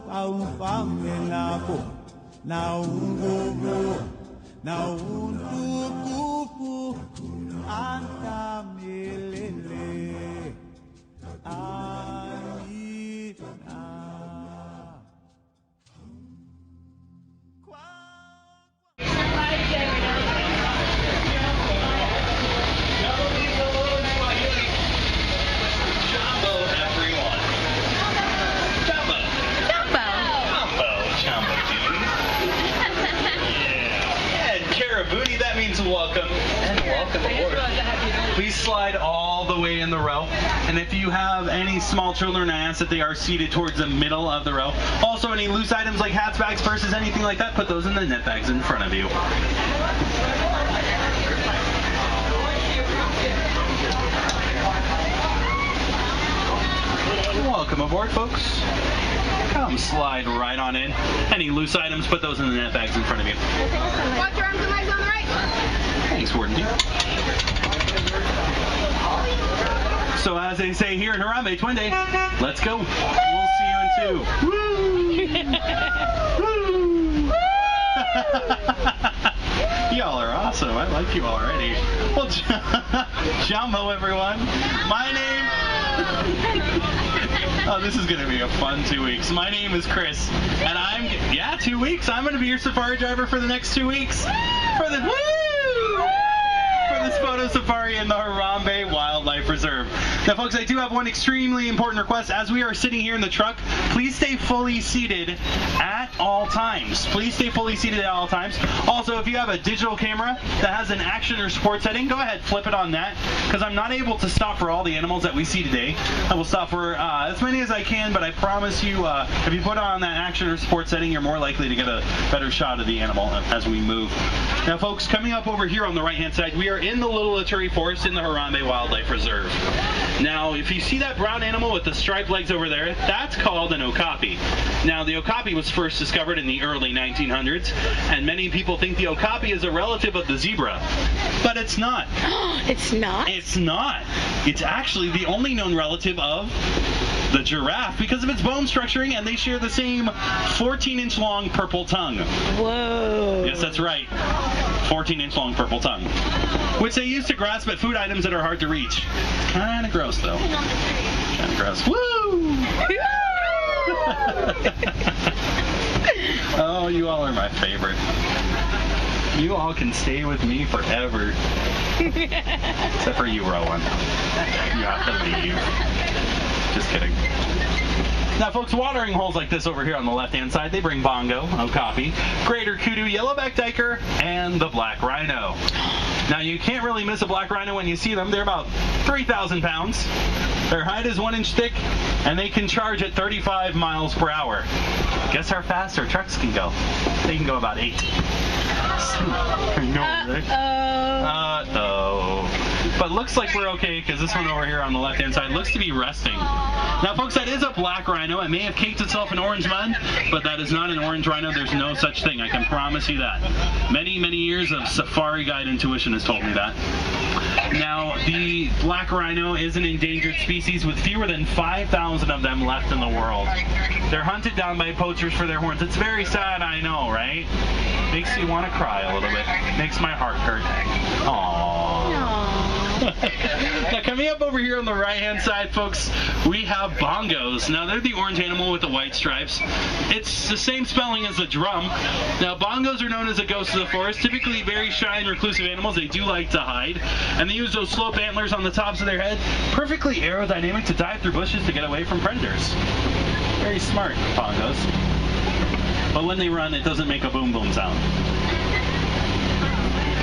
Paupamelako, Naungubu, Naundukupu, Antamelele, Aina. Welcome and welcome aboard. Please slide all the way in the row, and if you have any small children, I ask that they are seated towards the middle of the row. Also, any loose items like hats, bags, purses, anything like that, put those in the net bags in front of you. Welcome aboard, folks. Come slide right on in. Any loose items, put those in the net bags in front of you. Watch your arms and legs on the right. Thanks, Warden D. So as they say here in Harambe, Twin Day, let's go. We'll see you in 2. Woo! Y'all are awesome. I like you already. Well, Jumbo, everyone. My name... Oh, this is going to be a fun 2 weeks. My name is Chris, and 2 weeks. I'm going to be your safari driver for the next 2 weeks. For this photo safari in the Harambe Wildlife Reserve. Now, folks, I do have one extremely important request. As we are sitting here in the truck, please stay fully seated at all times. Please stay fully seated at all times. Also, if you have a digital camera that has an action or sport setting, go ahead, flip it on that, because I'm not able to stop for all the animals that we see today. I will stop for as many as I can, but I promise you, if you put on that action or sport setting, you're more likely to get a better shot of the animal as we move. Now, folks, coming up over here on the right-hand side, we are in the Little Ituri Forest in the Harambe Wildlife Reserve. Now, if you see that brown animal with the striped legs over there, that's called an okapi. Now, the okapi was first discovered in the early 1900s, and many people think the okapi is a relative of the zebra. But it's not. It's not? It's not. It's actually the only known relative of the giraffe because of its bone structuring, and they share the same 14-inch long purple tongue. Whoa. Yes, that's right. 14-inch long purple tongue, which they use to grasp at food items that are hard to reach. It's kind of gross, though. Kind of gross. Woo! Oh, you all are my favorite. You all can stay with me forever. Except for you, Rowan. You have to leave. Just kidding. Now, folks, watering holes like this over here on the left-hand side, they bring bongo, okapi, greater kudu, yellowback duiker, and the black rhino. Now, you can't really miss a black rhino when you see them. They're about 3,000 pounds. Their hide is 1 inch thick, and they can charge at 35 miles per hour. Guess how fast our trucks can go? They can go about 8. Uh-oh. But looks like we're okay, because this one over here on the left-hand side looks to be resting. Now, folks, that is a black rhino. It may have caked itself in orange mud, but that is not an orange rhino. There's no such thing. I can promise you that. Many, many years of safari guide intuition has told me that. Now, the black rhino is an endangered species with fewer than 5,000 of them left in the world. They're hunted down by poachers for their horns. It's very sad, I know, right? Makes you want to cry a little bit. Makes my heart hurt. Aww. Now, coming up over here on the right-hand side, folks, we have bongos. Now, they're the orange animal with the white stripes. It's the same spelling as the drum. Now, bongos are known as the ghosts of the forest. Typically very shy and reclusive animals. They do like to hide. And they use those sloped antlers on the tops of their head. Perfectly aerodynamic to dive through bushes to get away from predators. Very smart, bongos. But when they run, it doesn't make a boom boom sound.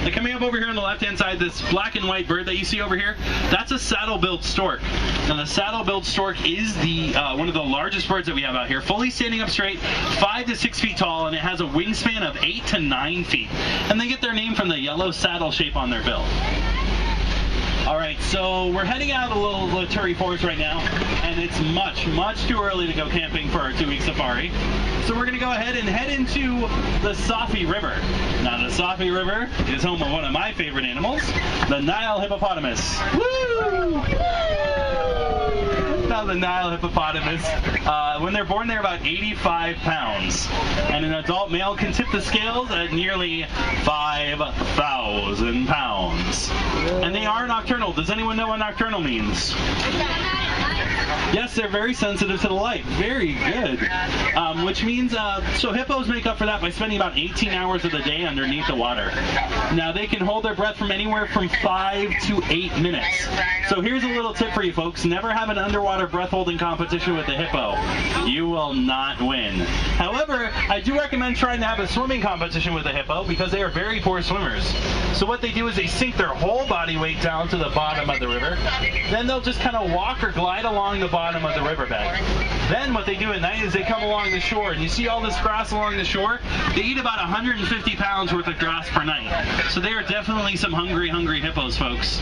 Now, coming up over here on the left-hand side, this black and white bird that you see over here, that's a saddle-billed stork. Now, the saddle-billed stork is the one of the largest birds that we have out here, fully standing up straight, 5 to 6 feet tall, and it has a wingspan of 8 to 9 feet. And they get their name from the yellow saddle shape on their bill. All right, so we're heading out of the Little Ituri Forest right now, and it's much, much too early to go camping for our 2-week safari. So we're going to go ahead and head into the Safi River. Now, the Safi River is home of one of my favorite animals, the Nile hippopotamus. Woo! Now the Nile hippopotamus, when they're born, they're about 85 pounds. And an adult male can tip the scales at nearly 5,000 pounds. And they are nocturnal. Does anyone know what nocturnal means? Yes, they're very sensitive to the light. Very good. Which means, so hippos make up for that by spending about 18 hours of the day underneath the water. Now, they can hold their breath from anywhere from 5 to 8 minutes. So here's a little tip for you folks. Never have an underwater breath holding competition with the hippo. You will not win. However, I do recommend trying to have a swimming competition with the hippo because they are very poor swimmers. So what they do is they sink their whole body weight down to the bottom of the river. Then they'll just kind of walk or glide along the bottom of the riverbed. Then what they do at night is they come along the shore, and you see all this grass along the shore. They eat about 150 pounds worth of grass per night. So they are definitely some hungry hippos, folks.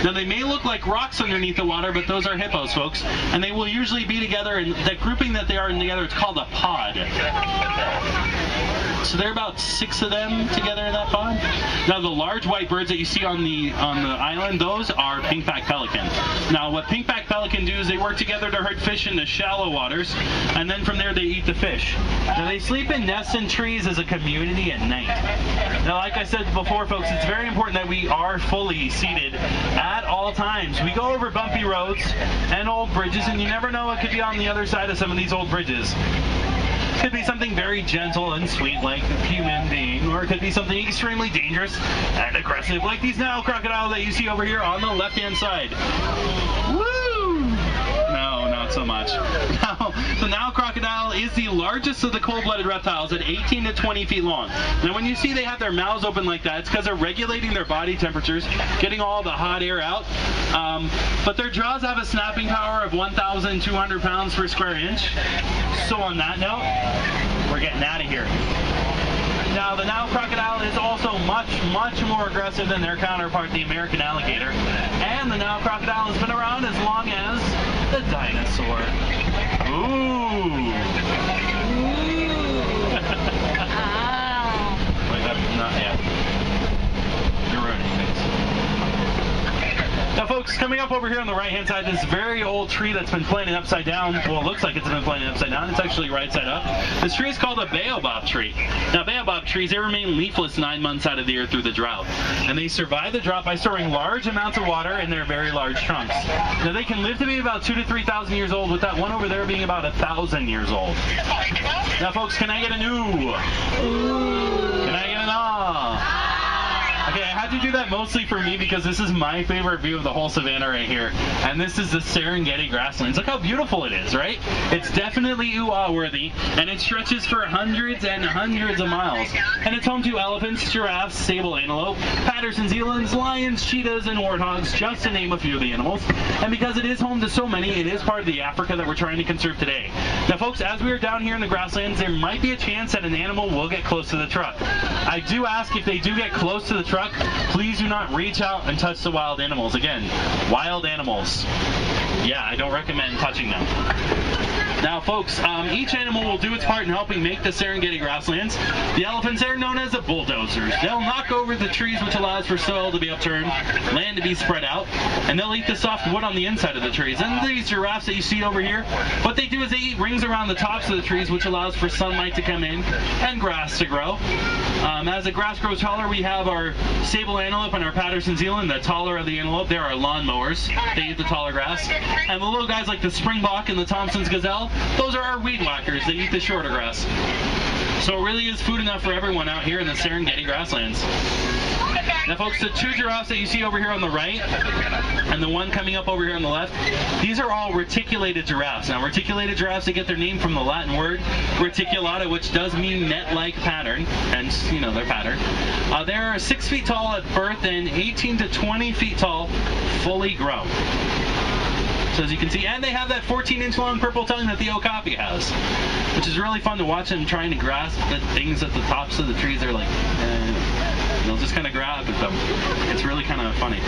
Now they may look like rocks underneath the water, but those are hippos, folks. And they will usually be together, and that grouping that they are in together, it's called a pod. So there are about 6 of them together in that pond. Now the large white birds that you see on the island, those are pink-back pelican. Now what pink-back pelican do is they work together to herd fish in the shallow waters, and then from there they eat the fish. Now they sleep in nests and trees as a community at night. Now like I said before, folks, it's very important that we are fully seated at all times. We go over bumpy roads and old bridges, and you never know what could be on the other side of some of these old bridges. Could be something very gentle and sweet like a human being, or it could be something extremely dangerous and aggressive like these Nile crocodiles that you see over here on the left-hand side. Woo! No, not so much. Now, the Nile crocodile is the largest of the cold-blooded reptiles at 18 to 20 feet long. Now, when you see they have their mouths open like that, it's because they're regulating their body temperatures, getting all the hot air out. But their jaws have a snapping power of 1,200 pounds per square inch. So on that note, we're getting out of here. Now, the Nile crocodile is also much more aggressive than their counterpart, the American alligator. And the Nile crocodile has been around as long as the dinosaur. Ooh. Wait, that's not yet. You're ruining things. Now, folks, coming up over here on the right-hand side, this very old tree that's been planted upside down. Well, it looks like it's been planted upside down. It's actually right side up. This tree is called a baobab tree. Now, baobab trees, they remain leafless 9 months out of the year through the drought. And they survive the drought by storing large amounts of water in their very large trunks. Now, they can live to be about 2,000 to 3,000 years old, with that one over there being about 1,000 years old. Now, folks, can I get an ooh? Can I get an ah? Okay, I had to do that mostly for me because this is my favorite view of the whole savannah right here. And this is the Serengeti grasslands. Look how beautiful it is, right? It's definitely ooh-ah worthy, and it stretches for hundreds and hundreds of miles. And it's home to elephants, giraffes, sable antelope, Patterson's elands, lions, cheetahs, and warthogs, just to name a few of the animals. And because it is home to so many, it is part of the Africa that we're trying to conserve today. Now, folks, as we are down here in the grasslands, there might be a chance that an animal will get close to the truck. I do ask, if they do get close to the truck, please do not reach out and touch the wild animals. Again, wild animals. Yeah, I don't recommend touching them. Now, folks, each animal will do its part in helping make the Serengeti grasslands. The elephants are known as the bulldozers. They'll knock over the trees, which allows for soil to be upturned, land to be spread out, and they'll eat the soft wood on the inside of the trees. And these giraffes that you see over here, what they do is they eat rings around the tops of the trees, which allows for sunlight to come in and grass to grow. As the grass grows taller, we have our sable antelope and our Patterson's eland. The taller of the antelope, they're our lawnmowers. They eat the taller grass. And the little guys like the springbok and the Thompson's gazelle, those are our weed whackers. They eat the shorter grass. So it really is food enough for everyone out here in the Serengeti grasslands. Now, folks, the 2 giraffes that you see over here on the right and the one coming up over here on the left, these are all reticulated giraffes. Now, reticulated giraffes, they get their name from the Latin word reticulata, which does mean net-like pattern, hence, you know, their pattern. They're 6 feet tall at birth and 18 to 20 feet tall, fully grown. So as you can see, and they have that 14-inch long purple tongue that the okapi has, which is really fun to watch them trying to grasp the things at the tops of the trees. They're like, And they'll just kind of grab at them. It's really kind of funny.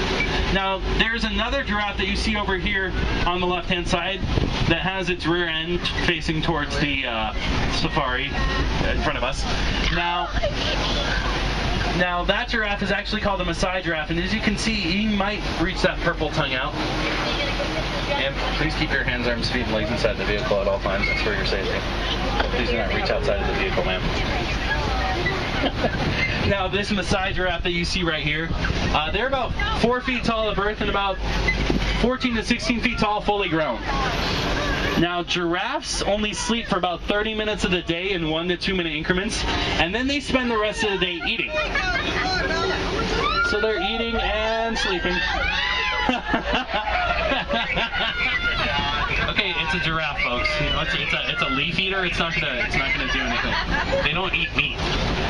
Now, there's another giraffe that you see over here on the left-hand side that has its rear end facing towards the safari in front of us. Now that giraffe is actually called a Maasai giraffe, and as you can see, he might reach that purple tongue out. And please keep your hands, arms, feet, and legs inside the vehicle at all times. That's for your safety. Please do not reach outside of the vehicle, ma'am. Now, this Maasai giraffe that you see right here, they're about 4 feet tall at birth and about 14 to 16 feet tall, fully grown. Now, giraffes only sleep for about 30 minutes of the day in 1 to 2 minute increments, and then they spend the rest of the day eating. So they're eating and sleeping. Okay, it's a giraffe, folks. You know, it's a leaf eater. It's not gonna do anything. They don't eat meat,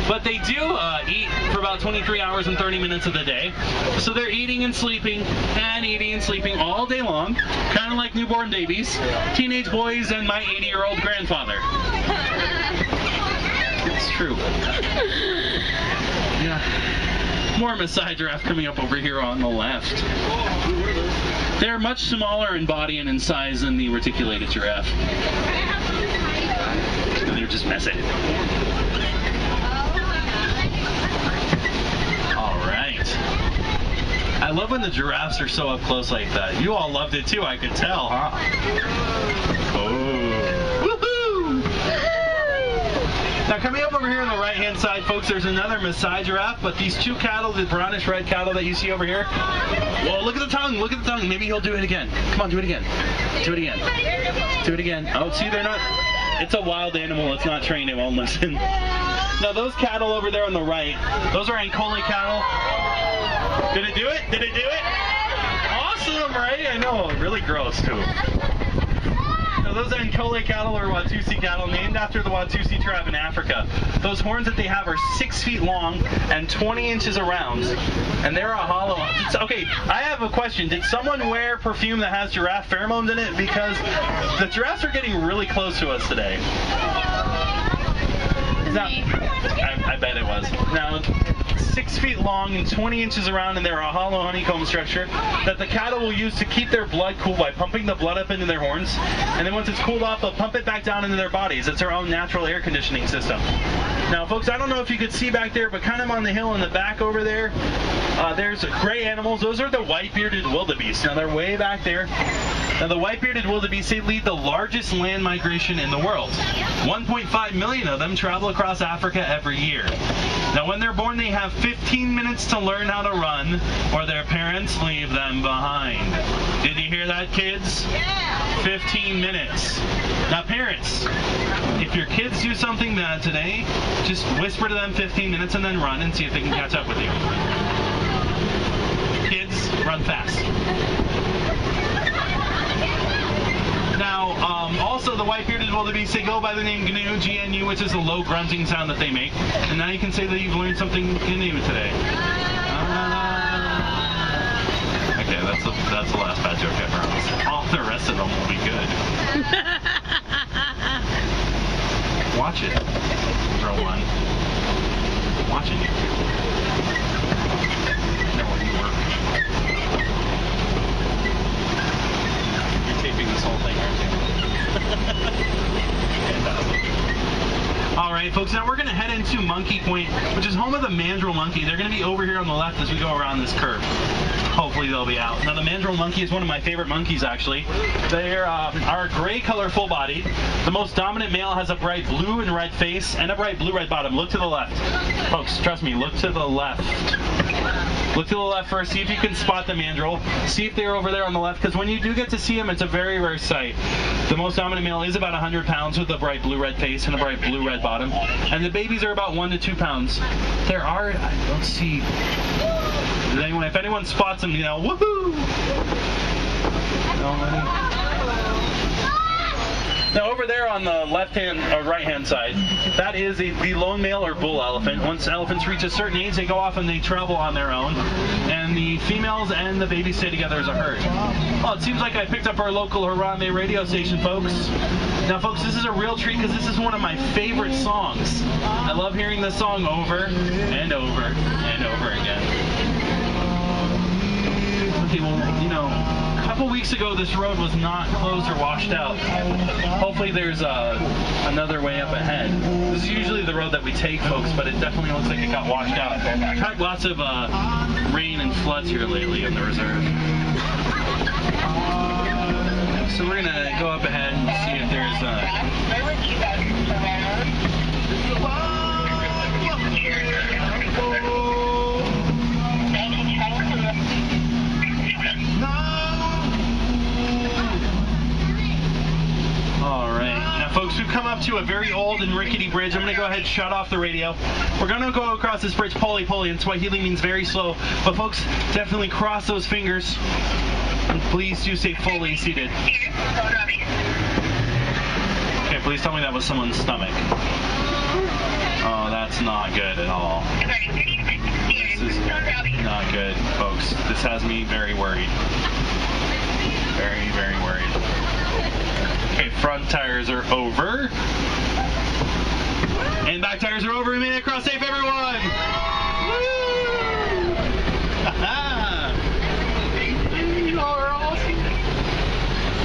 but they do eat for about 23 hours and 30 minutes of the day. So they're eating and sleeping all day long, kind of like newborn babies, teenage boys, and my 80-year-old grandfather. It's true. Yeah. More Maasai giraffe coming up over here on the left. They're much smaller in body and in size than the reticulated giraffe. They're just messy. All right. I love when the giraffes are so up close like that. You all loved it too, I could tell, huh? Oh. Now, coming up over here on the right-hand side, folks, there's another Maasai giraffe, but these two cattle, the brownish red cattle that you see over here, well, look at the tongue, look at the tongue. Maybe he'll do it again. Come on, do it again. Do it again. Do it again. Oh, see, they're not, it's a wild animal. It's not trained. It won't listen. Now, those cattle over there on the right, those are Ankole cattle. Did it do it? Did it do it? Awesome, right? I know, really gross, too. Now, those Ankole cattle are Watusi cattle, named after the Watusi tribe in Africa. Those horns that they have are 6 feet long and 20 inches around, and they're a hollow. Okay, I have a question. Did someone wear perfume that has giraffe pheromones in it? Because the giraffes are getting really close to us today. Now, I bet it was. Now, 6 feet long and 20 inches around, and they're a hollow honeycomb structure that the cattle will use to keep their blood cool by pumping the blood up into their horns, and then once it's cooled off, they'll pump it back down into their bodies. It's their own natural air conditioning system. Now, folks, I don't know if you could see back there, but kind of on the hill in the back over there, there's gray animals. Those are the white-bearded wildebeest. Now, they're way back there. Now, the white-bearded wildebeest, they lead the largest land migration in the world. 1.5 million of them travel across Africa every year. Now, when they're born, they have 15 minutes to learn how to run, or their parents leave them behind. Did you hear that, kids? Yeah. 15 minutes. Now, parents, if your kids do something bad today, just whisper to them 15 minutes and then run and see if they can catch up with you. Kids, run fast. Now, also the white-bearded wildebeest, they go by the name GNU, G-N-U, which is a low grunting sound that they make. And now you can say that you've learned something new today. Okay, that's the last bad joke I promise. All the rest of them will be good. Watch it. Throw one. Watch it. No, you work. You're taping this whole thing, aren't you? All right, folks, now we're going to head into Monkey Point, which is home of the mandrill monkey. They're going to be over here on the left as we go around this curve. Hopefully they'll be out. Now, the mandrill monkey is one of my favorite monkeys, actually. They are gray color, full-bodied. The most dominant male has a bright blue and red face and a bright blue-red bottom. Look to the left. Folks, trust me, look to the left. Look to the left first. See if you can spot the mandrill. See if they're over there on the left, because when you do get to see them, it's a very rare sight. The most dominant male is about 100 pounds with a bright blue-red face and a bright blue-red bottom. And the babies are about 1 to 2 pounds. There are, I don't see... If anyone spots them, you know, woohoo! Now over there on the left-hand or right-hand side, that is the lone male or bull elephant. Once elephants reach a certain age, they go off and they travel on their own, and the females and the babies stay together as a herd. Well, it seems like I picked up our local Harambe radio station, folks. Now, folks, this is a real treat because this is one of my favorite songs. I love hearing this song over and over and over again. Okay, well, you know, a couple weeks ago this road was not closed or washed out. Hopefully there's another way up ahead. This is usually the road that we take, folks, but it definitely looks like it got washed out. We've had lots of rain and floods here lately in the reserve. So we're going to go up ahead and see if there's folks, we've come up to a very old and rickety bridge. I'm going to go ahead and shut off the radio. We're going to go across this bridge poli-poli, and Swahili means very slow. But folks, definitely cross those fingers. And please do stay fully seated. Okay, please tell me that was someone's stomach. Oh, that's not good at all. This is not good, folks. This has me very worried. Very, very worried. Okay, front tires are over. And back tires are over. We made it across safe, everyone! Woo!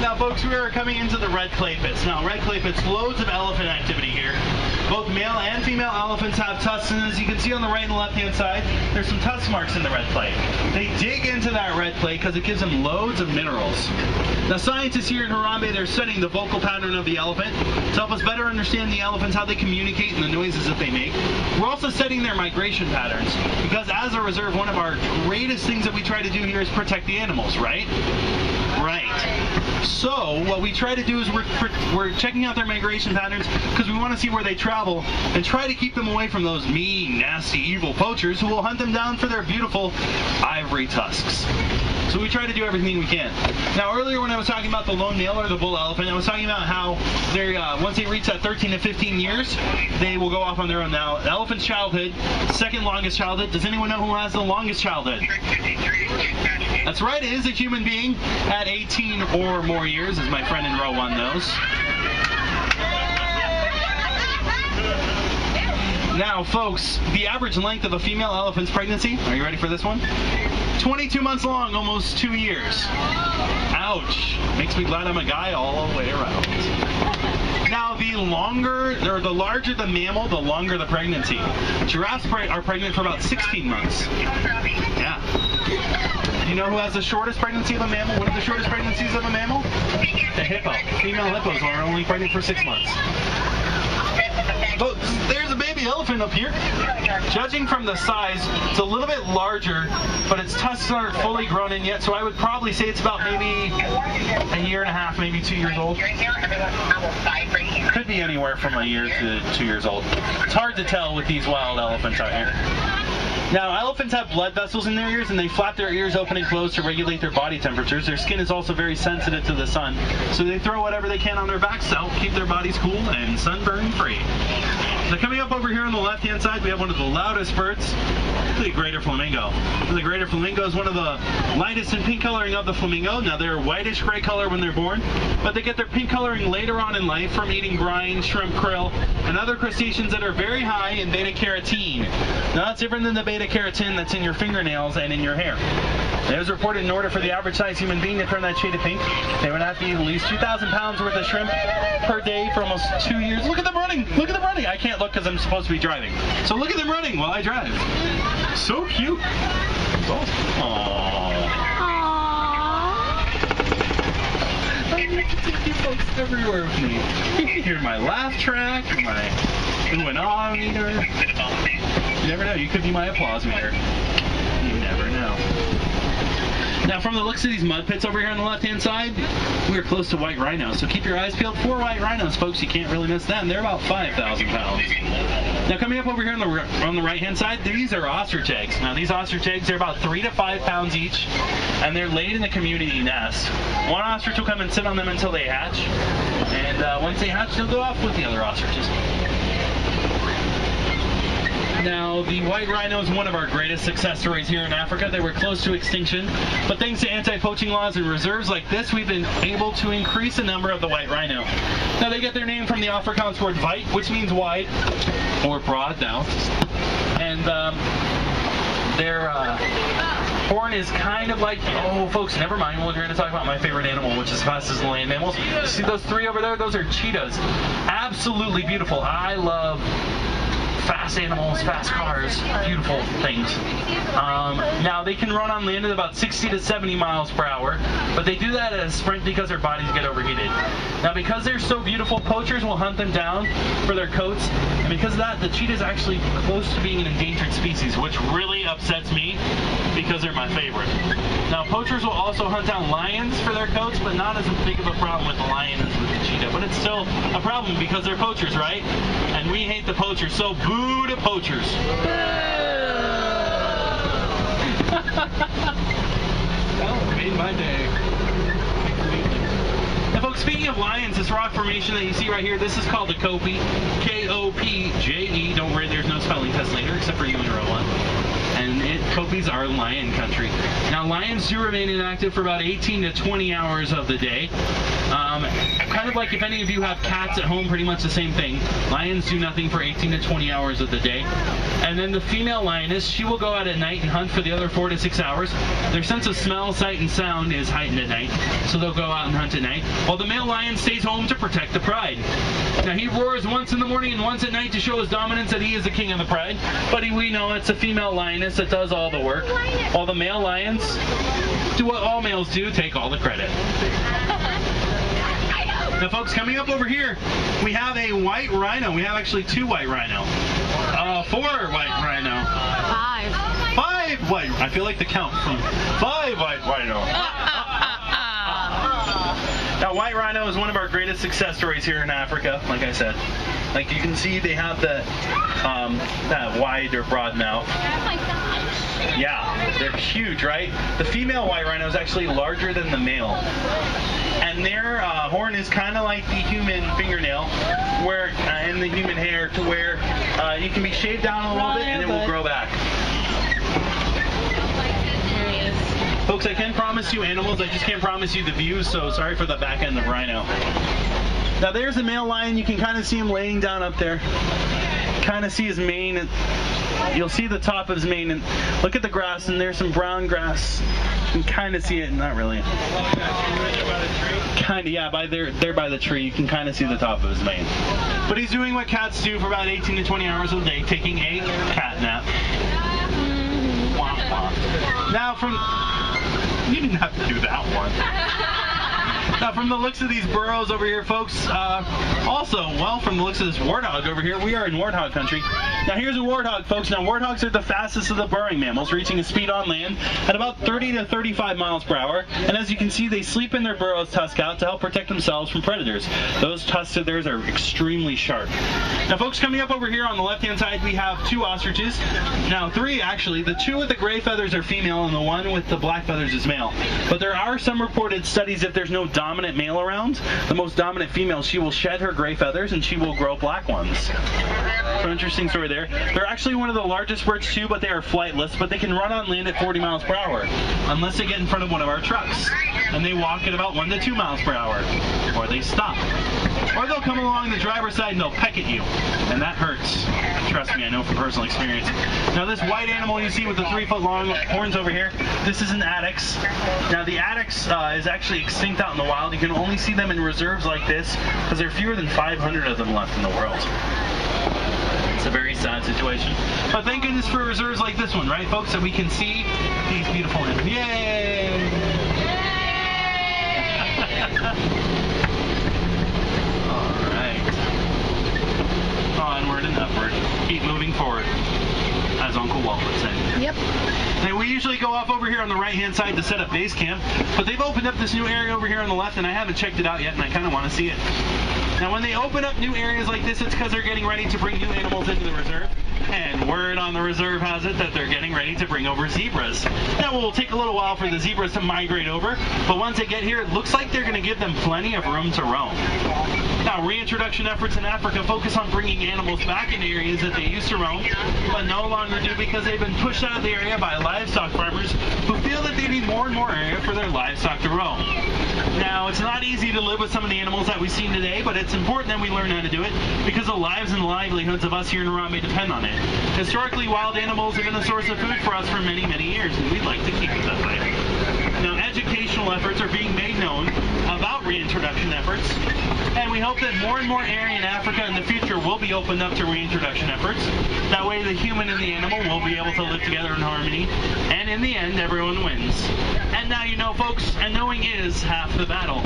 Now, folks, we are coming into the red clay pits. Now, red clay pits, loads of elephant activity here. Both male and female elephants have tusks, and as you can see on the right and left-hand side, there's some tusk marks in the red clay. They dig into that red clay because it gives them loads of minerals. Now, scientists here in Harambe, they're studying the vocal pattern of the elephant to help us better understand the elephants, how they communicate, and the noises that they make. We're also studying their migration patterns because as a reserve, one of our greatest things that we try to do here is protect the animals, right? Right. So what we try to do is we're checking out their migration patterns because we want to see where they travel and try to keep them away from those mean, nasty, evil poachers who will hunt them down for their beautiful ivory tusks. So we try to do everything we can. Now, earlier when I was talking about the lone male or the bull elephant, I was talking about how they once they reach that 13 to 15 years, they will go off on their own. Now, the elephant's childhood, second longest childhood. Does anyone know who has the longest childhood? That's right, it is a human being at 18 or more years, as my friend in row 1 knows. Now, folks, the average length of a female elephant's pregnancy, are you ready for this one? 22 months long, almost 2 years. Ouch. Makes me glad I'm a guy all the way around. Now, the larger the mammal, the longer the pregnancy. Giraffes are pregnant for about 16 months. Yeah. Do you know who has the shortest pregnancy of a mammal? What are the shortest pregnancies of a mammal? The hippo. Female hippos are only pregnant for 6 months. But there's a baby elephant up here. Judging from the size, it's a little bit larger, but its tusks aren't fully grown in yet, so I would probably say it's about maybe a year and a half, maybe 2 years old. Could be anywhere from a year to 2 years old. It's hard to tell with these wild elephants out here. Now, elephants have blood vessels in their ears, and they flap their ears open and close to regulate their body temperatures. Their skin is also very sensitive to the sun, so they throw whatever they can on their backs to help keep their bodies cool and sunburn free. Now, coming up over here on the left-hand side, we have one of the loudest birds, the greater flamingo. The greater flamingo is one of the lightest in pink coloring of the flamingo. Now, they're whitish-gray color when they're born, but they get their pink coloring later on in life from eating brine, shrimp, krill, and other crustaceans that are very high in beta-carotene. Now, that's different than the beta-carotene that's in your fingernails and in your hair. It was reported in order for the average-sized human being to turn that shade of pink, they would have to eat at least 2,000 pounds worth of shrimp per day for almost 2 years. Look at them running! Look at them running! I can't look because I'm supposed to be driving. So look at them running while I drive. So cute. It's awesome. Aww. I get to take you folks everywhere with me. Here's my laugh track, my ooh and ah meter. You never know, you could be my applause meter. You never know. Now, from the looks of these mud pits over here on the left-hand side, we're close to white rhinos, so keep your eyes peeled for white rhinos, folks. You can't really miss them. They're about 5,000 pounds. Now, coming up over here on the right-hand side, these are ostrich eggs. Now, these ostrich eggs are about 3 to 5 pounds each, and they're laid in a community nest. One ostrich will come and sit on them until they hatch, and And once they hatch, they'll go off with the other ostriches. Now, the white rhino is one of our greatest success stories here in Africa. They were close to extinction, but thanks to anti-poaching laws and reserves like this, we've been able to increase the number of the white rhino. Now, they get their name from the Afrikaans word weit, which means wide or broad now. And their horn is kind of like, oh folks, never mind, we're going to talk about my favorite animal, which is fastest of the land mammals. You see those three over there? Those are cheetahs. Absolutely beautiful. I love fast animals, fast cars, beautiful things. Now they can run on land at about 60 to 70 miles per hour, but they do that at a sprint because their bodies get overheated. Now because they're so beautiful, poachers will hunt them down for their coats, and because of that, the cheetah is actually close to being an endangered species, which really upsets me because they're my favorite. Now poachers will also hunt down lions for their coats, but not as big of a problem with the lion as with the cheetah, but it's still a problem because they're poachers, right? And we hate the poachers, so boo to poachers. That made my day. Now folks, speaking of lions, this rock formation that you see right here, this is called the Kopi. K-O-P-J-E. Don't worry, there's no spelling test later, except for you in row 1. And Kopis are lion country. Now lions do remain inactive for about 18 to 20 hours of the day. Kind of like if any of you have cats at home, pretty much the same thing. Lions do nothing for 18 to 20 hours of the day. And then the female lioness, she will go out at night and hunt for the other 4 to 6 hours. Their sense of smell, sight, and sound is heightened at night, so they'll go out and hunt at night, while the male lion stays home to protect the pride. Now he roars once in the morning and once at night to show his dominance that he is the king of the pride, but we know it's a female lioness that does all the work, while the male lions do what all males do, take all the credit. Now folks, coming up over here, we have a white rhino. We have actually 2 white rhino. 4 white rhino. 5 white. I feel like the count from 5 white rhino. Now white rhino is one of our greatest success stories here in Africa, like I said. Like you can see, they have that wide or broad mouth. Yeah, they're huge, right? The female white rhino is actually larger than the male. And their horn is kind of like the human fingernail, where and the human hair, to where you can be shaved down a little bit and it will grow back. Folks, I can promise you animals, I just can't promise you the views, so sorry for the back end of rhino. Now there's the male lion, you can kind of see him laying down up there. Kind of see his mane, and you'll see the top of his mane, and look at the grass, and there's some brown grass. You can kind of see it, not really. Kind of, yeah, there by the tree, you can kind of see the top of his mane. But he's doing what cats do for about 18 to 20 hours a day, taking a cat nap. Wah, wah. Now you didn't have to do that one. Now, from the looks of these burrows over here, folks, from the looks of this warthog over here, we are in warthog country. Now, here's a warthog, folks. Now, warthogs are the fastest of the burrowing mammals, reaching a speed on land at about 30 to 35 miles per hour. And as you can see, they sleep in their burrows tusk out to help protect themselves from predators. Those tusks of theirs are extremely sharp. Now, folks, coming up over here on the left-hand side, we have 2 ostriches. Now, 3, actually. The 2 with the gray feathers are female, and the 1 with the black feathers is male. But there are some reported studies if there's no dominant male around, the most dominant female, she will shed her gray feathers and she will grow black ones. So interesting story there. They're actually one of the largest birds too, but they are flightless, but they can run on land at 40 miles per hour, unless they get in front of one of our trucks. And they walk at about 1 to 2 miles per hour, or they stop. Or they'll come along the driver's side and they'll peck at you, and that hurts. Trust me, I know from personal experience. Now this white animal you see with the 3-foot-long horns over here, this is an addax. Now the addax is actually extinct out in the wild. You can only see them in reserves like this because there are fewer than 500 of them left in the world. It's a very sad situation. But thank goodness for reserves like this one, right folks, that we can see these beautiful animals. Yay! Alright. Onward and upward. Keep moving forward, as Uncle Walt would say. Yep. And we usually go off over here on the right-hand side to set up base camp, but they've opened up this new area over here on the left, and I haven't checked it out yet, and I kind of want to see it. Now, when they open up new areas like this, it's because they're getting ready to bring new animals into the reserve, and word on the reserve has it that they're getting ready to bring over zebras. Now, it will take a little while for the zebras to migrate over, but once they get here, it looks like they're going to give them plenty of room to roam. Now, reintroduction efforts in Africa focus on bringing animals back into areas that they used to roam, but no longer do because they've been pushed out of the area by livestock farmers who feel that they need more and more area for their livestock to roam. Now, it's not easy to live with some of the animals that we've seen today, but it's important that we learn how to do it because the lives and livelihoods of us here in Harambe depend on it. Historically, wild animals have been a source of food for us for many, many years, and we'd like to keep it that way. Now, educational efforts are being made known about reintroduction efforts, and we hope that more and more area in Africa in the future will be opened up to reintroduction efforts. That way the human and the animal will be able to live together in harmony, and in the end, everyone wins. And now you know, folks, and knowing is half the battle.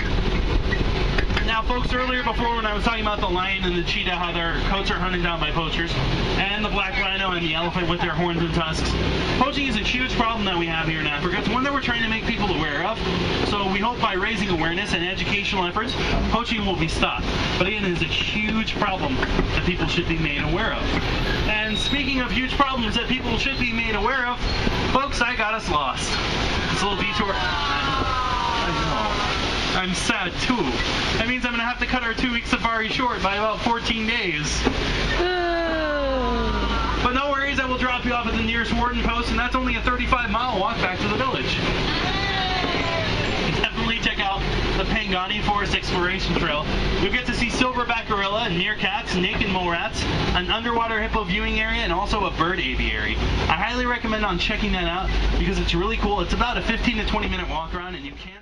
Now, folks, earlier before when I was talking about the lion and the cheetah, how their coats are hunted down by poachers, and the black rhino and the elephant with their horns and tusks, poaching is a huge problem that we have here in Africa. It's one that we're trying to make people aware of. So we hope by raising awareness and educational efforts, poaching will be stopped. But again, it is a huge problem that people should be made aware of. And speaking of huge problems that people should be made aware of, folks, I got us lost. This little detour. I'm sad too. That means I'm going to have to cut our 2-week safari short by about 14 days. But no worries, I will drop you off at the nearest warden post, and that's only a 35-mile walk back to the village. Definitely check out the Pangani Forest Exploration Trail. You'll get to see silverback gorilla, meerkats, naked mole rats, an underwater hippo viewing area, and also a bird aviary. I highly recommend on checking that out because it's really cool. It's about a 15 to 20 minute walk around, and you can't